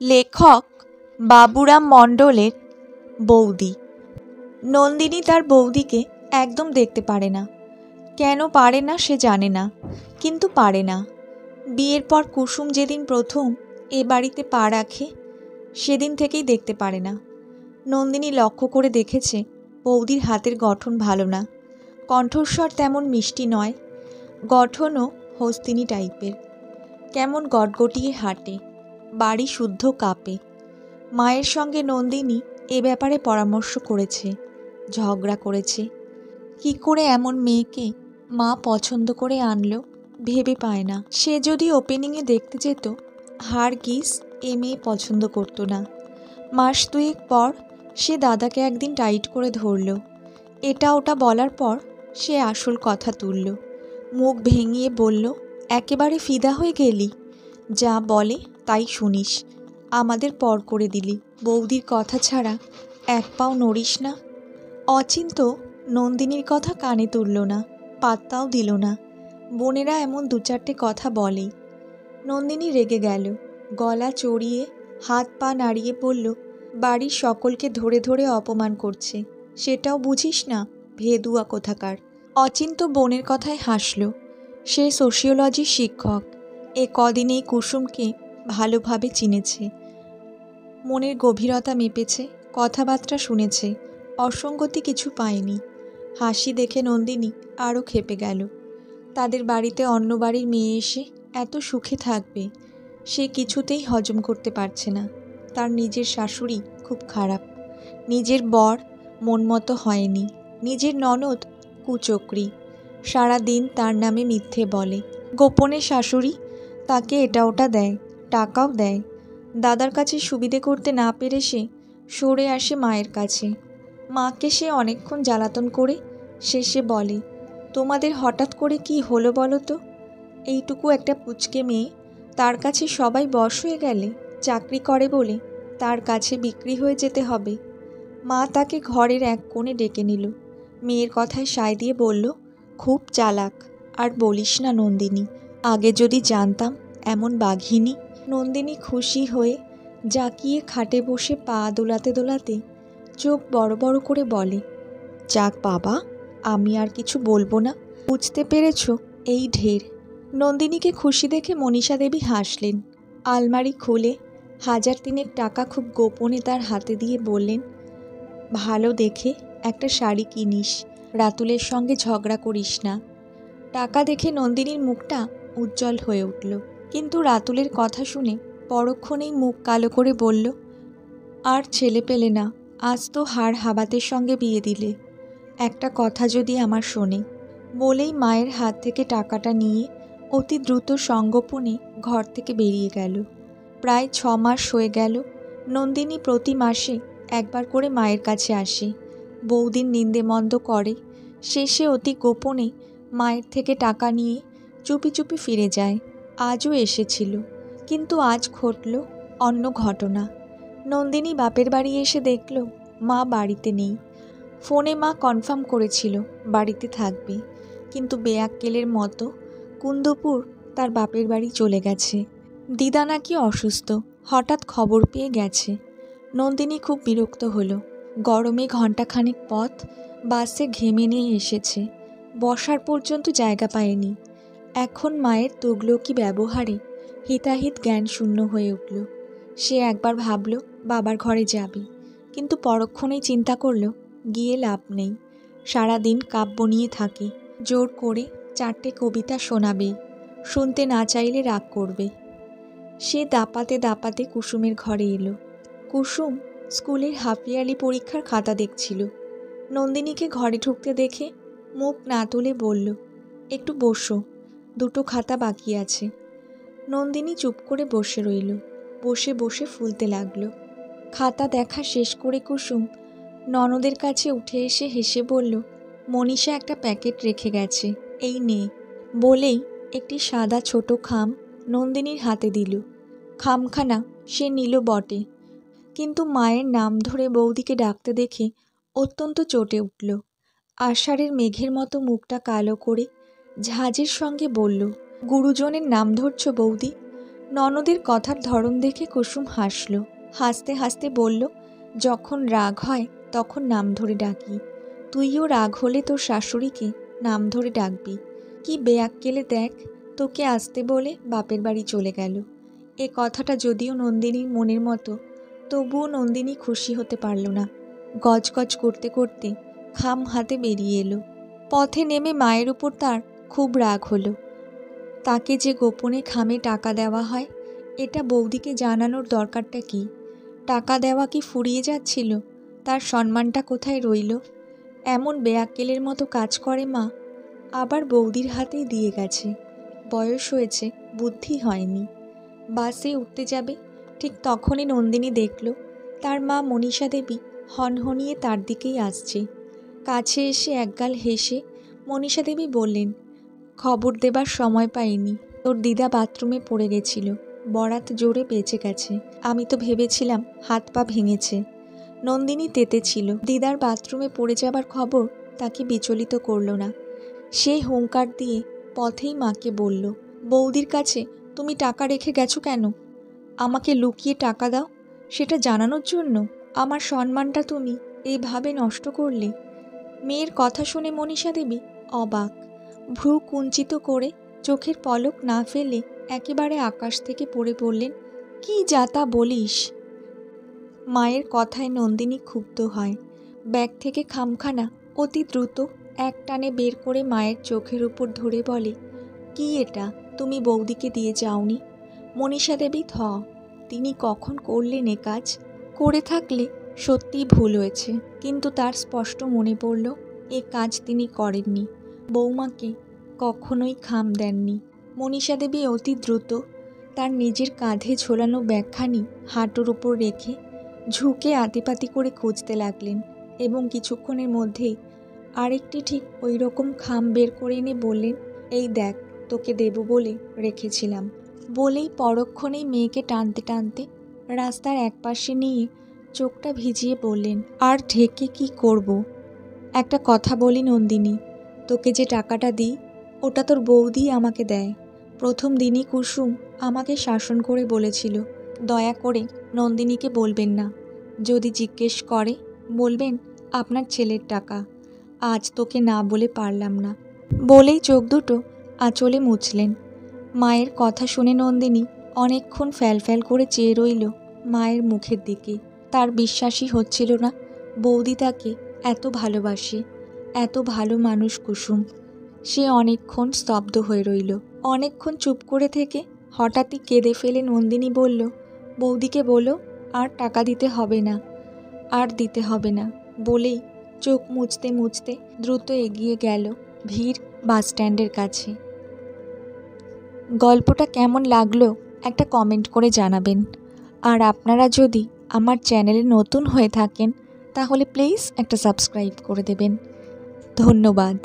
লেখক বাবুরাম মণ্ডলের বৌদি। নন্দিনী তার বৌদিকে একদম দেখতে পারে না। কেন পারে না সে জানে না, কিন্তু পারে না। বিয়ের পর কুসুম যেদিন প্রথম এ বাড়িতে পা রাখে সেদিন থেকেই দেখতে পারে না। নন্দিনী লক্ষ্য করে দেখেছে বৌদির হাতের গঠন ভালো না, কণ্ঠস্বর তেমন মিষ্টি নয়, গঠনও হস্তিনী টাইপের। কেমন গটগটিয়ে হাঁটে, বাড়ি শুদ্ধ কাঁপে। মায়ের সঙ্গে নন্দিনী এ ব্যাপারে পরামর্শ করেছে, ঝগড়া করেছে। কি করে এমন মেয়েকে মা পছন্দ করে আনলো ভেবে পায় না। সে যদি ওপেনিংয়ে দেখতে যেত, হারগিজ এ মেয়ে পছন্দ করতো না। মাস দুয়েক পর সে দাদাকে একদিন টাইট করে ধরল। এটা ওটা বলার পর সে আসল কথা তুলল। মুখ ভেঙিয়ে বলল, একেবারে ফিদা হয়ে গেলি, যা বলে তাই শুনিস, আমাদের পর করে দিলি, বৌদির কথা ছাড়া এক পাও নড়িস না। অচিন্ত নন্দিনীর কথা কানে তুলল না, পাত্তাও দিল না। বোনেরা এমন দু চারটে কথা বলেই। নন্দিনী রেগে গেল, গলা চড়িয়ে হাত পা নাড়িয়ে বলল, বাড়ির সকলকে ধরে ধরে অপমান করছে, সেটাও বুঝিস না, ভেদুয়া কোথাকার। অচিন্ত বোনের কথায় হাসল। সে সোশিওলজির শিক্ষক, এ কদিনেই কুসুমকে ভালোভাবে চিনেছে, মনের গভীরতা মেপেছে, কথাবার্তা শুনেছে, অসঙ্গতি কিছু পায়নি। হাসি দেখে নন্দিনী আরও ক্ষেপে গেল। তাদের বাড়িতে অন্য বাড়ির মেয়ে এসে এত সুখে থাকবে সে কিছুতেই হজম করতে পারছে না। তার নিজের শাশুড়ি খুব খারাপ, নিজের বর মন মতো হয়নি, নিজের ননদ কুচক্রী, সারা দিন তার নামে মিথ্যে বলে। গোপনে শাশুড়ি তাকে এটা ওটা দেয়, টাকাও দেয়। দাদার কাছে সুবিধে করতে না পেরে সে সরে আসে মায়ের কাছে। মাকে সে অনেকক্ষণ জ্বালাতন করে শেষে বলে, তোমাদের হঠাৎ করে কি হলো বলো তো? এইটুকু একটা পুচকে মেয়ে, তার কাছে সবাই বশ হয়ে গেলে, চাকরি করে বলে তার কাছে বিক্রি হয়ে যেতে হবে। মা তাকে ঘরের এক কোণে ডেকে নিল, মেয়ের কথায় সায় দিয়ে বলল, খুব চালাক, আর বলিস না নন্দিনী, আগে যদি জানতাম এমন বাঘিনী। নন্দিনী খুশি হয়ে জাঁকিয়ে খাটে বসে পা দোলাতে দোলাতে চোখ বড় বড় করে বলে, যাক বাবা, আমি আর কিছু বলবো না, বুঝতে পেরেছ, এই ঢের। নন্দিনীকে খুশি দেখে মনীষা দেবী হাসলেন। আলমারি খুলে 1,000 টাকা খুব গোপনে তার হাতে দিয়ে বললেন, ভালো দেখে একটা শাড়ি কিনিস, রাতুলের সঙ্গে ঝগড়া করিস না। টাকা দেখে নন্দিনীর মুখটা উজ্জ্বল হয়ে উঠল, কিন্তু রাতুলের কথা শুনে পরক্ষণেই মুখ কালো করে বলল, আর ছেলে পেলে না, আজ তো হাড় হাবাতের সঙ্গে বিয়ে দিলে, একটা কথা যদি আমার শোনে। বলেই মায়ের হাত থেকে টাকাটা নিয়ে অতি দ্রুত সঙ্গোপনে ঘর থেকে বেরিয়ে গেল। প্রায় 6 মাস হয়ে গেল। নন্দিনী প্রতি মাসে একবার করে মায়ের কাছে আসে, বৌদির নিন্দে মন্দ করে, শেষে অতি গোপনে মায়ের থেকে টাকা নিয়ে চুপি চুপি ফিরে যায়। আজও এসেছিল, কিন্তু আজ ঘটল অন্য ঘটনা। নন্দিনী বাপের বাড়ি এসে দেখল মা বাড়িতে নেই। ফোনে মা কনফার্ম করেছিল বাড়িতে থাকবে, কিন্তু বেয়াক্কেলের মতো কুন্দপুর তার বাপের বাড়ি চলে গেছে। দিদা নাকি অসুস্থ, হঠাৎ খবর পেয়ে গেছে। নন্দিনী খুব বিরক্ত হলো। গরমে ঘণ্টাখানেক পথ বাসে ঘেমে নিয়ে এসেছে, বসার পর্যন্ত জায়গা পায়নি। এখন মায়ের তুগলকি ব্যবহারে হিতাহিত জ্ঞান শূন্য হয়ে উঠল। সে একবার ভাবল বাবার ঘরে যাবে, কিন্তু পরক্ষণেই চিন্তা করল গিয়ে লাভ নেই। সারাদিন কাব্য নিয়ে থাকে, জোর করে 4টে কবিতা শোনাবে, শুনতে না চাইলে রাগ করবে। সে দাপাতে দাপাতে কুসুমের ঘরে এলো। কুসুম স্কুলের হাফইয়ারলি পরীক্ষার খাতা দেখছিল। নন্দিনীকে ঘরে ঢুকতে দেখে মুখ না তুলে বলল, একটু বসো, 2টো খাতা বাকি আছে। নন্দিনী চুপ করে বসে রইল, বসে বসে ফুলতে লাগলো। খাতা দেখা শেষ করে কুসুম ননদের কাছে উঠে এসে হেসে বলল, মনীষা একটা প্যাকেট রেখে গেছে, এই নে। বলেই একটি সাদা ছোট খাম নন্দিনীর হাতে দিল। খামখানা সে নিল বটে, কিন্তু মায়ের নাম ধরে বৌদিকে ডাকতে দেখে অত্যন্ত চটে উঠল। আষাঢ়ের মেঘের মতো মুখটা কালো করে ঝাঁজের সঙ্গে বলল, গুরুজনের নাম ধরছ বৌদি? ননদের কথার ধরন দেখে কুসুম হাসল। হাসতে হাসতে বলল, যখন রাগ হয় তখন নাম ধরে ডাকি। তুইও রাগ হলে তোর শাশুড়িকে নাম ধরে ডাকবি। কি বেয়াক্কেলে দেখ, তোকে আসতে বলে বাপের বাড়ি চলে গেল। এ কথাটা যদিও নন্দিনীর মনের মতো, তবুও নন্দিনী খুশি হতে পারল না। গজগজ করতে করতে খাম হাতে বেরিয়ে এলো। পথে নেমে মায়ের উপর তার খুব রাগ হলো। তাকে যে গোপনে খামে টাকা দেওয়া হয়, এটা বৌদিকে জানানোর দরকারটা কি? টাকা দেওয়া কি ফুরিয়ে যাচ্ছিল? তার সম্মানটা কোথায় রইল? এমন বেয়াক্কেলের মতো কাজ করে মা, আবার বৌদির হাতেই দিয়ে গেছে। বয়স হয়েছে, বুদ্ধি হয়নি। বাসে উঠতে যাবে, ঠিক তখনই নন্দিনী দেখল তার মা মনীষা দেবী হনহনিয়ে তার দিকেই আসছে। কাছে এসে একগাল হেসে মনীষা দেবী বললেন, খবর দেবার সময় পাইনি, তোর দিদা বাথরুমে পড়ে গেছিল, বরাত জোরে বেঁচে গেছে। আমি তো ভেবেছিলাম হাত পা ভেঙেছে। নন্দিনী তেতে ছিল। দিদার বাথরুমে পড়ে যাবার খবর তাকে বিচলিত করল না। সে হুঙ্কার দিয়ে পথেই মাকে বলল, বৌদির কাছে তুমি টাকা রেখে গেছো কেন? আমাকে লুকিয়ে টাকা দাও, সেটা জানানোর জন্য? আমার সম্মানটা তুমি এইভাবে নষ্ট করলে? মেয়ের কথা শুনে মনীষা দেবী অবাক। ভ্রু কুঞ্চিত করে চোখের পলক না ফেলে একেবারে আকাশ থেকে পড়ে পড়লেন, কি যাতা বলিস? মায়ের কথায় নন্দিনী ক্ষুব্ধ হয়। ব্যাগ থেকে খামখানা অতি দ্রুত এক টানে বের করে মায়ের চোখের উপর ধরে বলে, কি এটা তুমি বৌদিকে দিয়ে যাওনি? মনীষা দেবী থ। তিনি কখন করলেন এ কাজ? করে থাকলে সত্যিই ভুল হয়েছে, কিন্তু তার স্পষ্ট মনে পড়ল এ কাজ তিনি করেননি, বৌমাকে কখনোই খাম দেননি। মনীষা দেবী অতি দ্রুত তার নিজের কাঁধে ঝোলানো ব্যাগখানি হাঁটুর উপর রেখে ঝুঁকে আতিপাতি করে খুঁজতে লাগলেন এবং কিছুক্ষণের মধ্যেই আরেকটি ঠিক ওই রকম খাম বের করে এনে বললেন, এই দেখ, তোকে দেব বলে রেখেছিলাম। বলেই পরক্ষণেই মেয়েকে টানতে টানতে রাস্তার একপাশে নিয়ে চোখটা ভিজিয়ে বললেন, আর ঢেকে কি করব? একটা কথা বলি নন্দিনী, তোকে যে টাকাটা দিই ওটা তোর বৌদি আমাকে দেয়। প্রথম দিনই কুসুম আমাকে শাসন করে বলেছিল, দয়া করে নন্দিনীকে বলবেন না, যদি জিজ্ঞেস করে বলবেন আপনার ছেলের টাকা। আজ তোকে না বলে পারলাম না। বলেই চোখ দুটো আঁচলে মুছলেন। মায়ের কথা শুনে নন্দিনী অনেকক্ষণ ফ্যালফ্যাল করে চেয়ে রইল মায়ের মুখের দিকে। তার বিশ্বাসই হচ্ছিল না বৌদি তাকে এত ভালোবাসে, এত ভালো মানুষ কুসুম। সে অনেকক্ষণ স্তব্ধ হয়ে রইল। অনেকক্ষণ চুপ করে থেকে হঠাৎই কেঁদে ফেলে নন্দিনী বলল, বৌদিকে বলো আর টাকা দিতে হবে না, আর দিতে হবে না। বলেই চোখ মুছতে মুছতে দ্রুত এগিয়ে গেল ভিড় বাসস্ট্যান্ডের কাছে। গল্পটা কেমন লাগলো একটা কমেন্ট করে জানাবেন। আর আপনারা যদি আমার চ্যানেলে নতুন হয়ে থাকেন তাহলে প্লিজ একটা সাবস্ক্রাইব করে দেবেন। ধন্যবাদ।